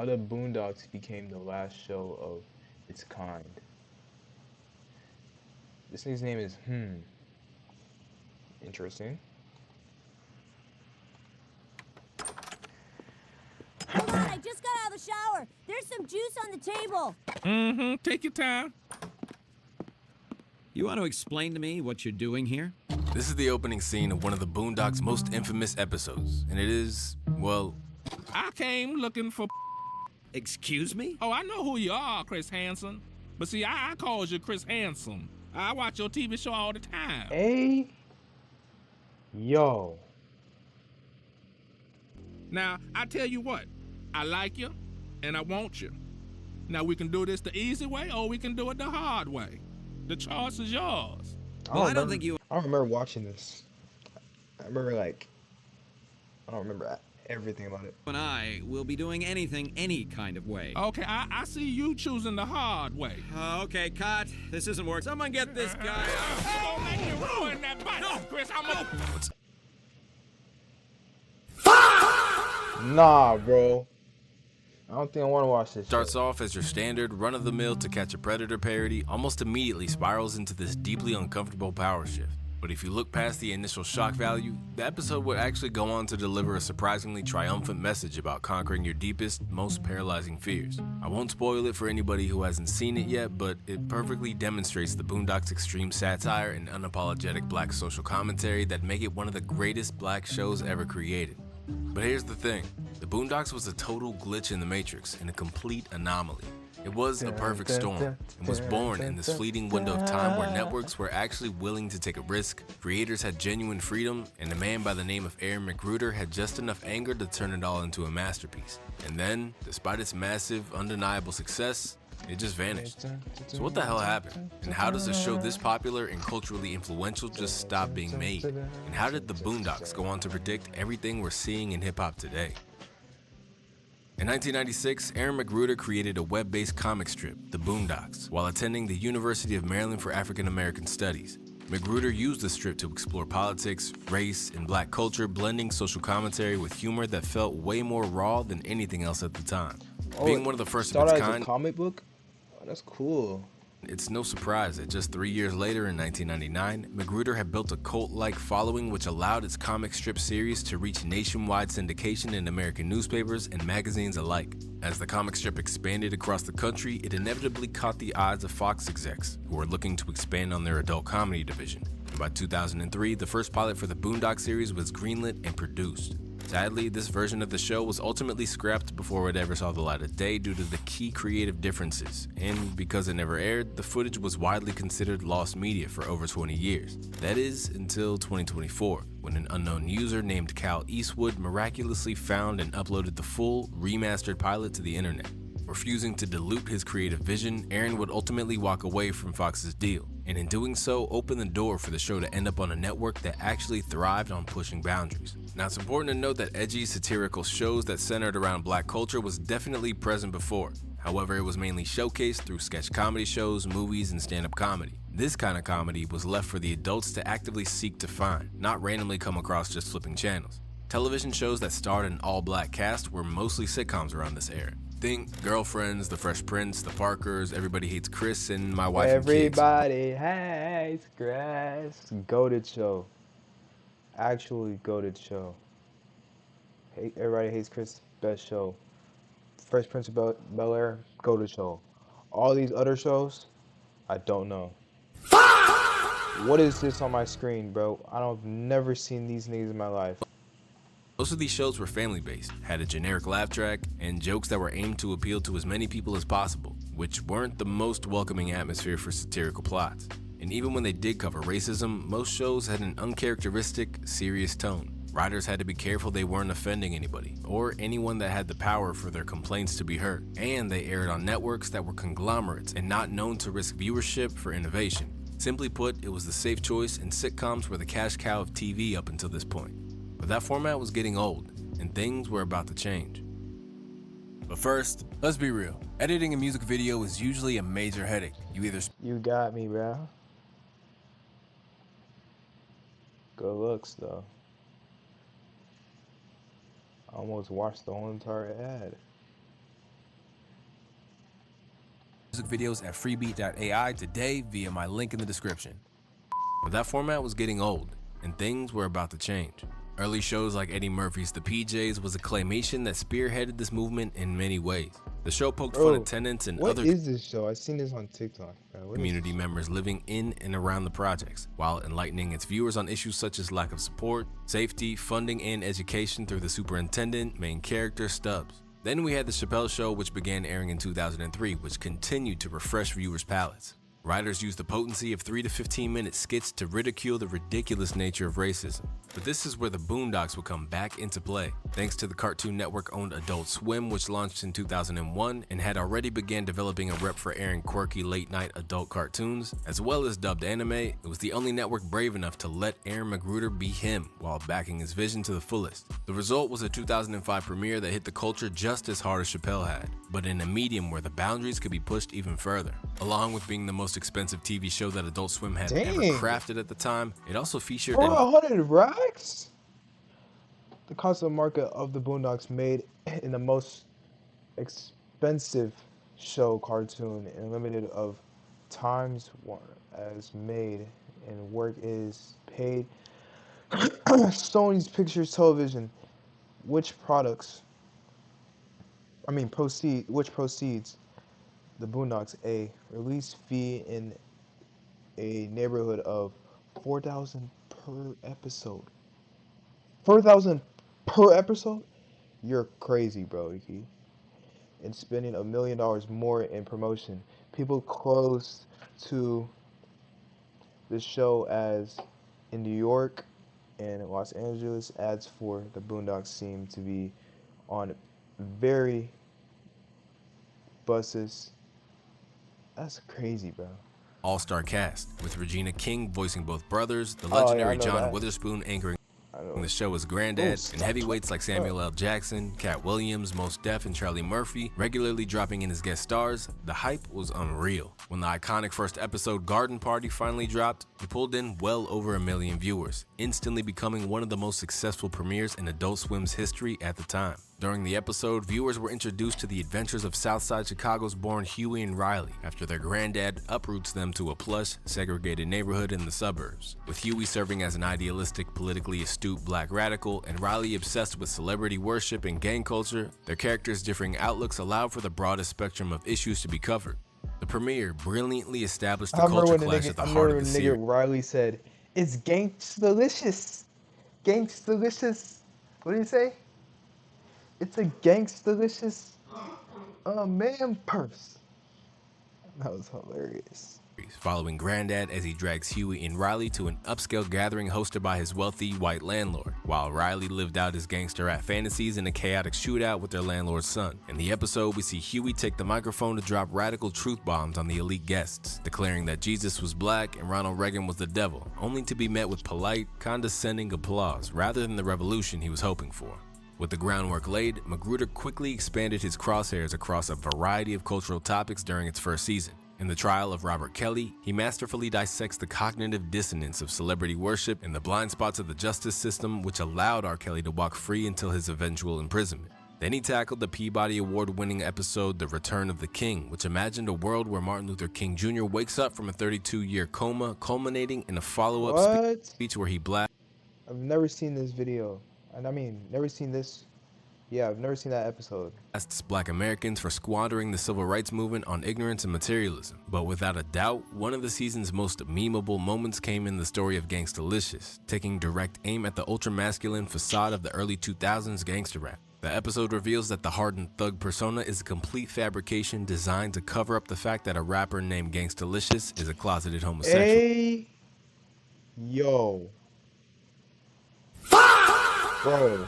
How the Boondocks became the last show of its kind. This thing's name is interesting. Hold on, I just got out of the shower. There's some juice on the table. Mm-hmm. Take your time. You want to explain to me what you're doing here? This is the opening scene of one of the Boondocks' most infamous episodes, and it is, well... I came looking for... Excuse me? Oh, I know who you are, Chris Hansen. But see, I calls you Chris Hansen. I watch your TV show all the time. Hey, yo. Now, I tell you what. I like you, and I want you. Now, we can do this the easy way, or we can do it the hard way. The choice is yours. Well, I don't think you... I don't remember watching this. I remember, like... I don't remember everything about it. and I will be doing anything any kind of way. Okay, I see you choosing the hard way. Okay, cut. This isn't working. Someone get this guy out. Don't make you ruin that bite, Chris. I'm a... Nah, bro. I don't think I want to watch this. Starts off as your standard run-of-the-mill To Catch a Predator parody, almost immediately spirals into this deeply uncomfortable power shift. But if you look past the initial shock value, the episode would actually go on to deliver a surprisingly triumphant message about conquering your deepest, most paralyzing fears. I won't spoil it for anybody who hasn't seen it yet, but it perfectly demonstrates the Boondocks' extreme satire and unapologetic black social commentary that make it one of the greatest black shows ever created. But here's the thing, the Boondocks was a total glitch in the Matrix and a complete anomaly. It was a perfect storm and was born in this fleeting window of time where networks were actually willing to take a risk, creators had genuine freedom, and a man by the name of Aaron McGruder had just enough anger to turn it all into a masterpiece. And then, despite its massive, undeniable success, it just vanished. So what the hell happened? And how does a show this popular and culturally influential just stop being made? And how did the Boondocks go on to predict everything we're seeing in hip-hop today? In 1996, Aaron McGruder created a web-based comic strip, The Boondocks, while attending the University of Maryland for African American Studies. McGruder used the strip to explore politics, race, and black culture, blending social commentary with humor that felt way more raw than anything else at the time. Being one of the first of its kind, a comic book? Oh, that's cool. It's no surprise that just 3 years later in 1999, McGruder had built a cult-like following which allowed its comic strip series to reach nationwide syndication in American newspapers and magazines alike. As the comic strip expanded across the country, it inevitably caught the eyes of Fox execs, who were looking to expand on their adult comedy division. And by 2003, the first pilot for the Boondocks series was greenlit and produced. Sadly, this version of the show was ultimately scrapped before it ever saw the light of day due to the key creative differences, and because it never aired, the footage was widely considered lost media for over 20 years. That is, until 2024, when an unknown user named Cal Eastwood miraculously found and uploaded the full, remastered pilot to the internet. Refusing to dilute his creative vision, Aaron would ultimately walk away from Fox's deal, and in doing so, open the door for the show to end up on a network that actually thrived on pushing boundaries. Now, it's important to note that edgy, satirical shows that centered around black culture was definitely present before. However, it was mainly showcased through sketch comedy shows, movies, and stand-up comedy. This kind of comedy was left for the adults to actively seek to find, not randomly come across just flipping channels. Television shows that starred an all-black cast were mostly sitcoms around this era. Think Girlfriends, The Fresh Prince, The Parkers, Everybody Hates Chris, and My Wife and Kids. Everybody hates Chris. Goated show. Actually goated show. Everybody Hates Chris, best show. Fresh Prince of Bel-Air, goated show. All these other shows, I don't know. What is this on my screen, bro? I've never seen these niggas in my life. Most of these shows were family-based, had a generic laugh track, and jokes that were aimed to appeal to as many people as possible, which weren't the most welcoming atmosphere for satirical plots. And even when they did cover racism, most shows had an uncharacteristic, serious tone. Writers had to be careful they weren't offending anybody, or anyone that had the power for their complaints to be heard. And they aired on networks that were conglomerates and not known to risk viewership for innovation. Simply put, it was the safe choice, and sitcoms were the cash cow of TV up until this point. But that format was getting old, and things were about to change. But first, let's be real. Editing a music video is usually a major headache. You got me, bro. Good looks, though. I almost watched the whole entire ad. music videos at freebeat.ai today via my link in the description. But that format was getting old, and things were about to change. Early shows like Eddie Murphy's The PJs was a claymation that spearheaded this movement in many ways. The show poked fun at tenants and what other is this show? I've seen this on TikTok. community members living in and around the projects, while enlightening its viewers on issues such as lack of support, safety, funding, and education through the superintendent, main character, Stubbs. Then we had The Chappelle Show, which began airing in 2003, which continued to refresh viewers' palates. Writers used the potency of 3 to 15 minute skits to ridicule the ridiculous nature of racism. But this is where the Boondocks would come back into play, thanks to the Cartoon Network-owned Adult Swim, which launched in 2001 and had already began developing a rep for airing quirky late-night adult cartoons, as well as dubbed anime. It was the only network brave enough to let Aaron McGruder be him while backing his vision to the fullest. The result was a 2005 premiere that hit the culture just as hard as Chappelle had, but in a medium where the boundaries could be pushed even further. Along with being the most expensive TV show that Adult Swim had ever crafted at the time, it also featured for 100 racks. The console market of the Boondocks made in the most expensive show cartoon and limited of times as made and work is paid. Sony's Pictures Television, which proceeds the Boondocks a release fee in a neighborhood of $4,000 per episode. $4,000 per episode? You're crazy, bro. And spending $1 million more in promotion. People close to the show as in New York and Los Angeles, ads for the Boondocks seem to be on very buses. That's crazy, bro. All-star cast, with Regina King voicing both brothers, the legendary John Witherspoon anchoring the show as Granddad, and heavyweights like Samuel L. Jackson, Cat Williams, Mos Def, and Charlie Murphy regularly dropping in as guest stars. The hype was unreal. When the iconic first episode Garden Party finally dropped, it pulled in well over 1 million viewers, instantly becoming one of the most successful premieres in Adult Swim's history at the time. During the episode, viewers were introduced to the adventures of Southside Chicago's born Huey and Riley after their granddad uproots them to a plush, segregated neighborhood in the suburbs, with Huey serving as an idealistic, politically astute black radical and Riley obsessed with celebrity worship and gang culture. Their characters' differing outlooks allowed for the broadest spectrum of issues to be covered. The premiere brilliantly established the culture clash at the heart of the series. Riley said, "It's gangsta-licious. Gangsta-licious." What did he say? It's a gangsta-licious man purse. That was hilarious. Following Granddad as he drags Huey and Riley to an upscale gathering hosted by his wealthy white landlord, while Riley lived out his gangster rap fantasies in a chaotic shootout with their landlord's son. In the episode, we see Huey take the microphone to drop radical truth bombs on the elite guests, declaring that Jesus was black and Ronald Reagan was the devil, only to be met with polite, condescending applause rather than the revolution he was hoping for. With the groundwork laid, McGruder quickly expanded his crosshairs across a variety of cultural topics during its first season. In The Trial of Robert Kelly, he masterfully dissects the cognitive dissonance of celebrity worship and the blind spots of the justice system, which allowed R. Kelly to walk free until his eventual imprisonment. Then he tackled the Peabody Award-winning episode The Return of the King, which imagined a world where Martin Luther King Jr. wakes up from a 32-year coma, culminating in a follow-up speech where he blasts. I've never seen this video. And I mean, never seen this. Yeah, I've never seen that episode. Blasts Black Americans for squandering the civil rights movement on ignorance and materialism. But without a doubt, one of the season's most memeable moments came in the story of Gangstalicious, taking direct aim at the ultra-masculine facade of the early 2000s gangster rap. The episode reveals that the hardened thug persona is a complete fabrication designed to cover up the fact that a rapper named Gangstalicious is a closeted homosexual. Hey, yo. Bro,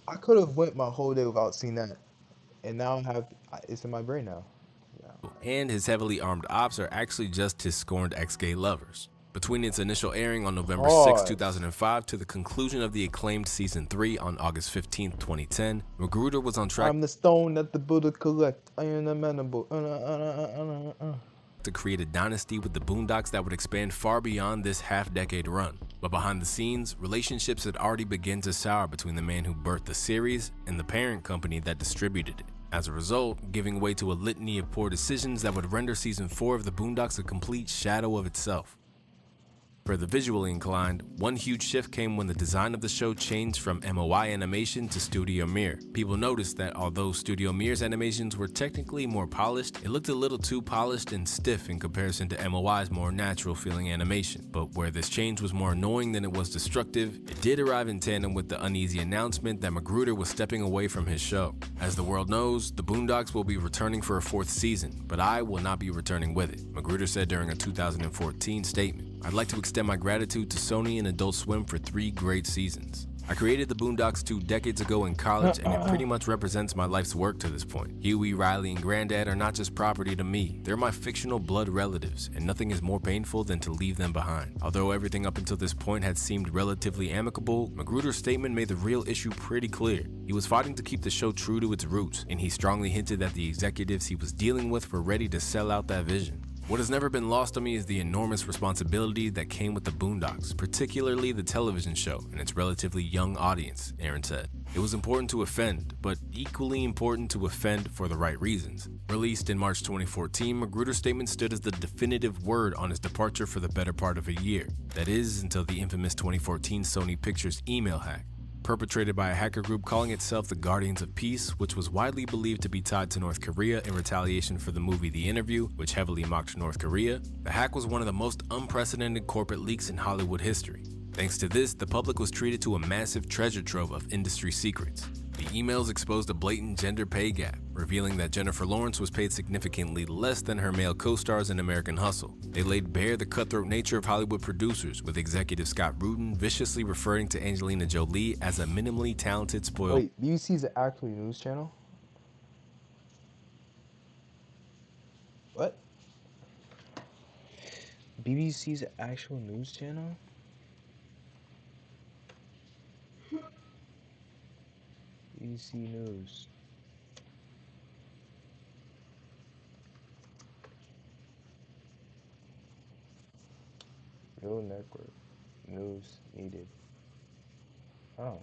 I could have went my whole day without seeing that, and now it's in my brain now. Yeah. And his heavily armed ops are actually just his scorned ex-gay lovers. Between its initial airing on November 6, 2005 to the conclusion of the acclaimed Season 3 on August 15, 2010, McGruder was on track I'm the stone that the Buddha collect. I am amenable. To create a dynasty with the Boondocks that would expand far beyond this half-decade run. But behind the scenes, relationships had already begun to sour between the man who birthed the series and the parent company that distributed it. As a result, giving way to a litany of poor decisions that would render season 4 of the Boondocks a complete shadow of itself. For the visually inclined, one huge shift came when the design of the show changed from MOI animation to Studio Mir. People noticed that although Studio Mir's animations were technically more polished, it looked a little too polished and stiff in comparison to MOI's more natural feeling animation. But where this change was more annoying than it was destructive, it did arrive in tandem with the uneasy announcement that Magruder was stepping away from his show. As the world knows, the Boondocks will be returning for a 4th season, but I will not be returning with it, Magruder said during a 2014 statement. I'd like to extend my gratitude to Sony and Adult Swim for 3 great seasons. I created the Boondocks 2 decades ago in college, and it pretty much represents my life's work to this point. Huey, Riley, and Granddad are not just property to me. They're my fictional blood relatives, and nothing is more painful than to leave them behind. Although everything up until this point had seemed relatively amicable, Magruder's statement made the real issue pretty clear. He was fighting to keep the show true to its roots, and he strongly hinted that the executives he was dealing with were ready to sell out that vision. What has never been lost on me is the enormous responsibility that came with the Boondocks, particularly the television show and its relatively young audience, Aaron said. It was important to offend, but equally important to offend for the right reasons. Released in March 2014, Magruder's statement stood as the definitive word on his departure for the better part of a year. That is, until the infamous 2014 Sony Pictures email hack, perpetrated by a hacker group calling itself the Guardians of Peace, which was widely believed to be tied to North Korea in retaliation for the movie The Interview, which heavily mocked North Korea. The hack was one of the most unprecedented corporate leaks in Hollywood history. Thanks to this, the public was treated to a massive treasure trove of industry secrets. The emails exposed a blatant gender pay gap, revealing that Jennifer Lawrence was paid significantly less than her male co-stars in American Hustle. They laid bare the cutthroat nature of Hollywood producers, with executive Scott Rudin viciously referring to Angelina Jolie as a minimally talented spoiled... Wait, BBC is an actual news channel? What? BBC's an actual news channel? BBC News. No network. News needed. Oh.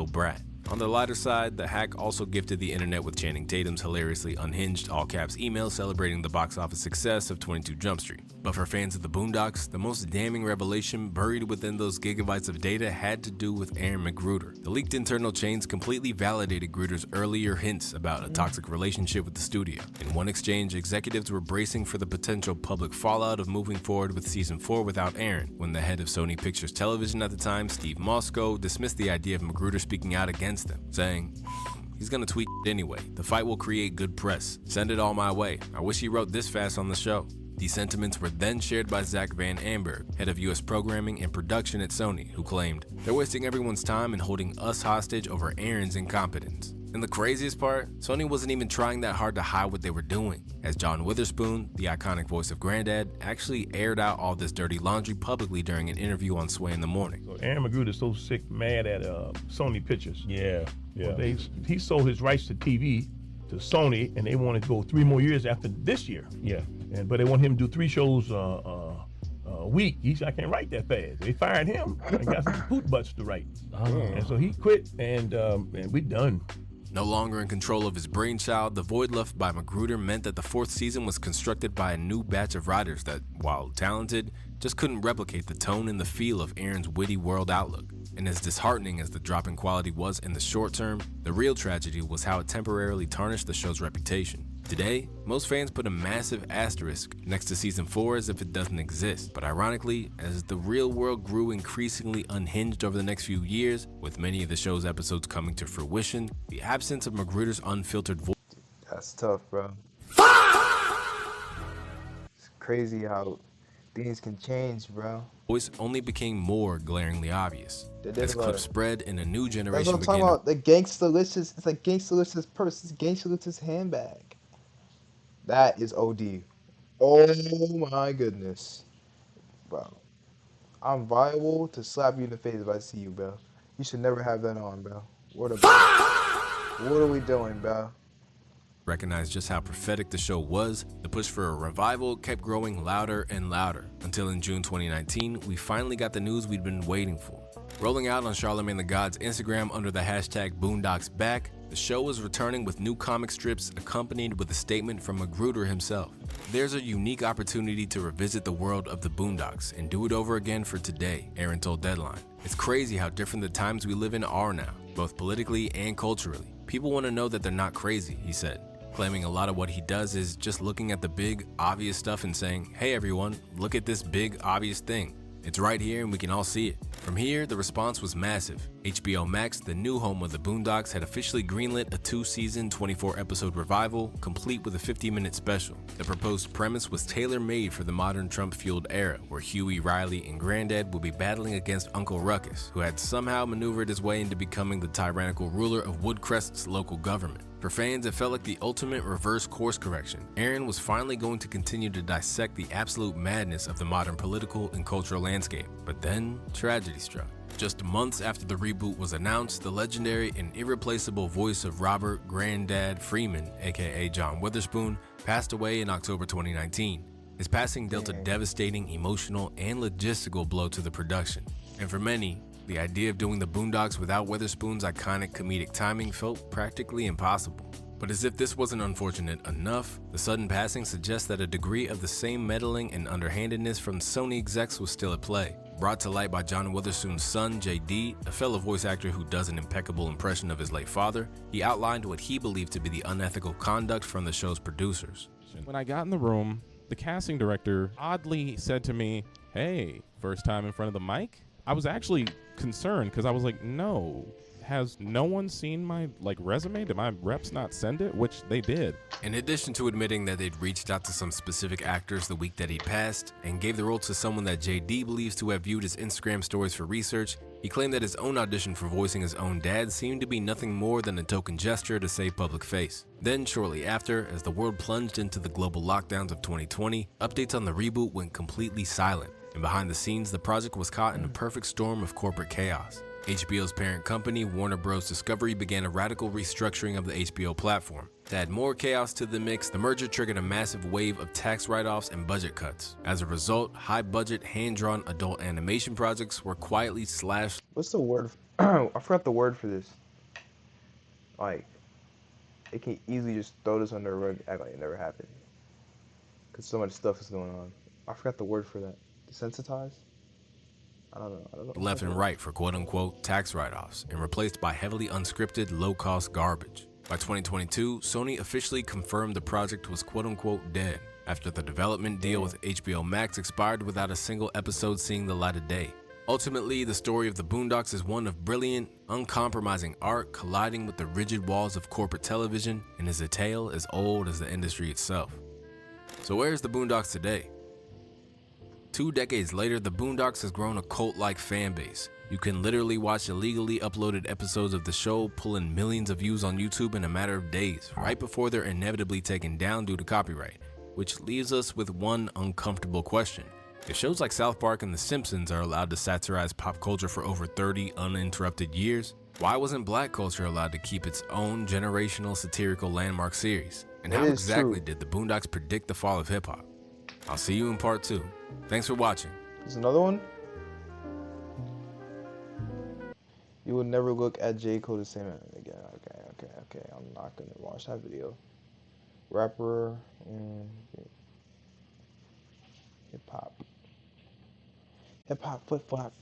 brat. On the lighter side, the hack also gifted the internet with Channing Tatum's hilariously unhinged all-caps email celebrating the box office success of 22 Jump Street. But for fans of the Boondocks, the most damning revelation buried within those gigabytes of data had to do with Aaron Magruder. The leaked internal chains completely validated Gruder's earlier hints about a toxic relationship with the studio. In one exchange, executives were bracing for the potential public fallout of moving forward with season 4 without Aaron, when the head of Sony Pictures Television at the time, Steve Mosko, dismissed the idea of Magruder speaking out against them, saying, "He's gonna tweet anyway. The fight will create good press. Send it all my way. I wish he wrote this fast on the show." These sentiments were then shared by Zach Van Amberg, head of US programming and production at Sony, who claimed, "They're wasting everyone's time and holding us hostage over Aaron's incompetence." And the craziest part, Sony wasn't even trying that hard to hide what they were doing, as John Witherspoon, the iconic voice of Granddad, actually aired out all this dirty laundry publicly during an interview on Sway in the Morning. So Aaron Magruder is so sick, mad at Sony Pictures. Yeah. Well, he sold his rights to TV to Sony, and they wanted to go 3 more years after this year. Yeah. But they want him to do 3 shows a week. He said, "I can't write that fast." They fired him and got some poot butts to write. And so he quit, and we done. No longer in control of his brainchild, the void left by Magruder meant that the 4th season was constructed by a new batch of writers that, while talented, just couldn't replicate the tone and the feel of Aaron's witty world outlook. And as disheartening as the drop in quality was in the short term, the real tragedy was how it temporarily tarnished the show's reputation. Today, most fans put a massive asterisk next to season 4 as if it doesn't exist. But ironically, as the real world grew increasingly unhinged over the next few years, with many of the show's episodes coming to fruition, the absence of Magruder's unfiltered voice. That's tough, bro. It's crazy how things can change, bro. Voice only became more glaringly obvious as clips spread and a new That's generation what I'm began. talking about. The Gangstalicious, it's like Gangstalicious purse, it's Gangstalicious handbag. That is OD. Oh my goodness. Bro. I'm viable to slap you in the face if I see you, bro. You should never have that on, bro. What are we doing, bro? Recognized just how prophetic the show was, the push for a revival kept growing louder and louder, until in June 2019, we finally got the news we'd been waiting for. Rolling out on Charlemagne the God's Instagram under the hashtag Boondocks Back, The show is returning with new comic strips accompanied with a statement from Magruder himself. There's a unique opportunity to revisit the world of the Boondocks and do it over again for today, Aaron told Deadline. It's crazy how different the times we live in are now, both politically and culturally. People want to know that they're not crazy, he said, claiming a lot of what he does is just looking at the big, obvious stuff and saying, hey everyone, look at this big, obvious thing. It's right here and we can all see it. From here, the response was massive. HBO Max, the new home of the Boondocks, had officially greenlit a 2-season, 24-episode revival, complete with a 50-minute special. The proposed premise was tailor-made for the modern Trump-fueled era, where Huey, Riley, and Granddad would be battling against Uncle Ruckus, who had somehow maneuvered his way into becoming the tyrannical ruler of Woodcrest's local government. For fans, it felt like the ultimate reverse course correction. Aaron was finally going to continue to dissect the absolute madness of the modern political and cultural landscape. But then, tragedy struck. Just months after the reboot was announced, the legendary and irreplaceable voice of Robert "Granddad" Freeman, aka John Witherspoon, passed away in October 2019. His passing dealt a devastating emotional and logistical blow to the production. And for many, the idea of doing the Boondocks without Witherspoon's iconic comedic timing felt practically impossible. But as if this wasn't unfortunate enough, the sudden passing suggests that a degree of the same meddling and underhandedness from Sony execs was still at play. Brought to light by John Witherspoon's son, JD, a fellow voice actor who does an impeccable impression of his late father, he outlined what he believed to be the unethical conduct from the show's producers. When I got in the room, the casting director oddly said to me, hey, first time in front of the mic? I was actually concerned because I was like, no, has no one seen my resume? Did my reps not send it? Which they did. In addition to admitting that they'd reached out to some specific actors the week that he passed and gave the role to someone that JD believes to have viewed his Instagram stories for research, he claimed that his own audition for voicing his own dad seemed to be nothing more than a token gesture to save public face. Then shortly after, as the world plunged into the global lockdowns of 2020, updates on the reboot went completely silent. And behind the scenes, the project was caught in a perfect storm of corporate chaos. HBO's parent company, Warner Bros. Discovery, began a radical restructuring of the HBO platform. To add more chaos to the mix, the merger triggered a massive wave of tax write-offs and budget cuts. As a result, high-budget, hand-drawn adult animation projects were quietly slashed. What's the word? I forgot the word for this. Like, it can easily just throw this under the rug, act like it never happened. Because so much stuff is going on. I forgot the word for that. Desensitized? I don't know. Left and right for quote-unquote tax write-offs and replaced by heavily unscripted, low-cost garbage. By 2022, Sony officially confirmed the project was quote-unquote dead after the development deal with HBO Max expired without a single episode seeing the light of day. Ultimately, the story of the Boondocks is one of brilliant, uncompromising art colliding with the rigid walls of corporate television and is a tale as old as the industry itself. So where's the Boondocks today? 2 decades later, the Boondocks has grown a cult-like fan base. You can literally watch illegally uploaded episodes of the show pull in millions of views on YouTube in a matter of days, right before they're inevitably taken down due to copyright. Which leaves us with one uncomfortable question. If shows like South Park and The Simpsons are allowed to satirize pop culture for over 30 uninterrupted years, why wasn't black culture allowed to keep its own generational satirical landmark series? And how exactly did the Boondocks predict the fall of hip-hop? I'll see you in part 2. Thanks for watching. There's another one. You will never look at J. Cole the same again. Okay. I'm not gonna watch that video. Rapper and hip hop, flip flop.